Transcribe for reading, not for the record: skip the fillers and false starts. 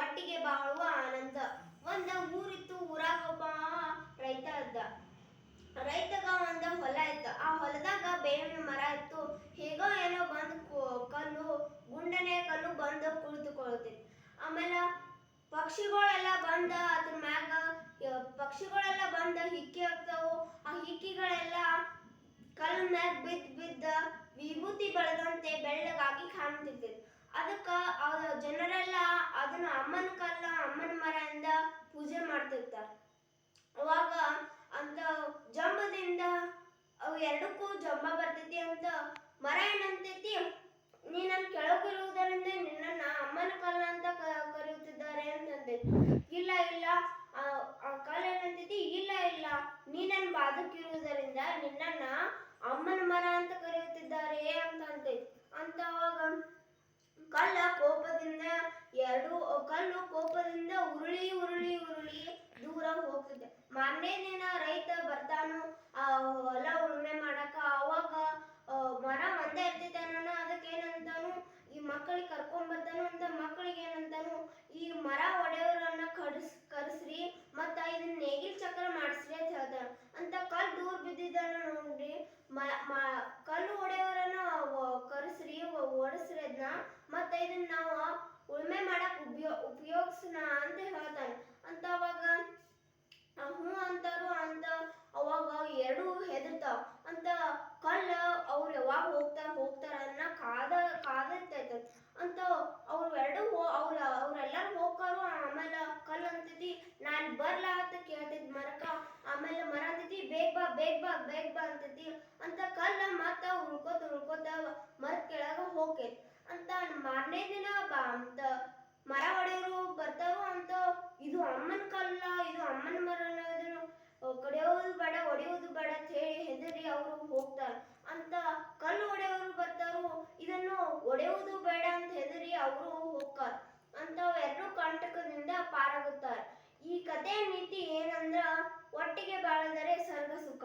ಒಟ್ಟಿಗೆ ಬಾಳುವ ಆನಂದ. ಒಂದ ಊರಿತ್ತು, ಊರಾಗ ಒಬ್ಬ ರೈತ ಇದ್ದ. ರೈತಗ ಒಂದ ಹೊಲ ಇತ್ತು. ಆ ಹೊಲದಾಗ ಬೇವಿನ ಮರ ಇತ್ತು. ಹೇಗೋ ಏನೋ ಬಂದು ಕಲ್ಲು ಗುಂಡನೆ ಕಲ್ಲು ಬಂದು ಕುಳಿತುಕೊಳ್ಳುತ್ತಿತ್ತು. ಆಮೇಲೆ ಪಕ್ಷಿಗಳೆಲ್ಲ ಬಂದ ಅದ್ರ ಮ್ಯಾಗ ಪಕ್ಷಿಗಳೆಲ್ಲ ಬಂದ ಹಿಕ್ಕಿ ಹಾಕ್ತಾವು. ಆ ಹಿಕ್ಕಿಗಳೆಲ್ಲ ಕಲ್ಲು ಮ್ಯಾಗ ಬಿದ್ದ ವಿಭೂತಿ ಬೆಳೆದಂತೆ ಬೆಳ್ಳಗಾಗಿ ಕಾಣ್ತಿರ್ತೈತಿ. ಅದಕ್ಕ ಜನರೆಲ್ಲ ಅದನ್ನ ಅಮ್ಮನ ಕಲ್ಲ ಅಮ್ಮನ ಮರ ಇಂದ ಪೂಜೆ ಮಾಡ್ತಿರ್ತಾರ. ಅವಾಗ ಅಂತ ಜಂಬದಿಂದ ಅವು ಎರಡಕ್ಕೂ ಜಂಬ ಬರ್ತೈತಿ ಅಂತ ಮರ ಏನಂತೈತಿ, ನೀ ನನ್ ಕೆಳಗಿರುವುದರಿಂದ ನಿನ್ನನ್ನ ಅಮ್ಮನ ಕಲ್ಲ ಅಂತ ಕರೆಯುತ್ತಿದ್ದಾರೆ ಅಂತಂತೈತಿ. ಇಲ್ಲ ಇಲ್ಲ, ಆ ಕಲ್ಲ ಏನಂತೈತಿ, ಇಲ್ಲ ಇಲ್ಲ, ನೀ ನನ್ ಬಾದಕ್ಕಿರುವುದರಿಂದ ನಿನ್ನನ್ನ ಅಮ್ಮನ ಮರ ಅಂತ ಕರೆಯುತ್ತಿದ್ದಾರೆ ಅಂತ ಅಂತೈತಿ. ಅಂತ ಅವಾಗ ಕಲ್ಲು ಕೋಪದಿಂದ ಉರುಳಿ ಉರುಳಿ ಉರುಳಿ ದೂರ ಹೋಗ್ತದೆ. ಮಾರನೇ ದಿನ ರೈತ ಬರ್ತಾನು ಆ ಹೊಲ ಉಳುಮೆ ಮಾಡಕ. ಅವಾಗ ಮರ ಒಂದೇ ಇರ್ತೈತೆ ಅನ್ನೋಣ. ಅದಕ್ಕೆ ಏನಂತಾನು, ಈ ಮಕ್ಕಳಿಗೆ ಕರ್ಕೊಂಡ್ ಬರ್ತಾನು ಅಂತ ಮಕ್ಕಳಿಗೆ ಏನಂತಾನು, ಈ ಮರ ಒಡೆಯವರನ್ನ ಕರೆಸ್ರಿ ಮತ್ತ ಇದನ್ನ ನೇಗಿಲ್ ಚಕ್ರ ಮಾಡಿಸ್ರಿ ಅಂತ ಹೇಳ್ತಾನ. ಅಂತ ಕಲ್ಲು ದೂರ ಬಿದ್ದಿದ್ದನ್ನ ನೋಡಿ ಕಲ್ಲು ಒಡೆಯವರನ್ನ ಕರೆಸ್ರಿ, ಓಡಿಸ್ರಿ ಅದನ್ನ, ಮತ್ತ ಇದನ್ನ ನಾವು ಉಳುಮೆ ಮಾಡಕ್ ಉಪಯೋಗಿಸೋಣ ಅಂತ ಹೇಳ್ತಾನೆ. ಅಂತ ಅವಾಗ ಹ್ಞೂ ಅಂತಾರು. ಅಂತ ಅವಾಗ ಎರಡು ಹೆದರ್ತಾವ. ಅಂತ ಕಲ್ಲ ಅವ್ರು ಯಾವಾಗ ಹೋಗ್ತಾರ ಅನ್ನ ಕಾದಿರ್ತೈತ. ಅಂತ ಅವ್ರೆಲ್ಲಾರು ಹೋಗ್ತಾರು. ಆಮೇಲೆ ಕಲ್ಲು ಅಂತೈತಿ, ನಾನ್ ಬರ್ಲಾ ಅಂತ ಕೇಳ್ತೈತಿ ಮರಕ್ಕ. ಆಮೇಲೆ ಮರ ಅಂತೈತಿ, ಬೇಗ ಬಾ ಅಂತೈತಿ. ಅಂತ ಕಲ್ಲ ಮತ್ತ ಉಳ್ಕೋತ ಮರದ ಕೆಳಗ ಹೋಗ್ತೈತಿ. ಅಂತ ಮಾರನೇ ದಿನ ಅಂತ ಮರ ಒಡೆಯವರು ಬರ್ತಾರು. ಅಂತ ಇದು ಅಮ್ಮನ ಕಲ್ಲ, ಇದು ಅಮ್ಮನ ಮರ ಅನ್ನೋದನ್ನು ಕಡಿಯೋದು ಬೇಡ ಹೊಡೆಯೋದು ಬೇಡ ಅಂತ ಹೇಳಿ ಹೆದರಿ ಅವರು ಹೋಗ್ತಾರ. ಅಂತ ಕಲ್ಲು ಒಡೆಯವರು ಬರ್ತಾರು. ಇದನ್ನು ಒಡೆಯುವುದು ಬೇಡ ಅಂತ ಹೆದರಿ ಅವರು ಹೋಗ್ತಾರ. ಅಂತ ಎರಡು ಕಂಟಕದಿಂದ ಪಾರಾಗುತ್ತಾರೆ. ಈ ಕಥೆಯ ನೀತಿ ಏನಂದ್ರ, ಒಟ್ಟಿಗೆ ಬಾಳಿದರೆ ಸರ್ಗ ಸುಖ.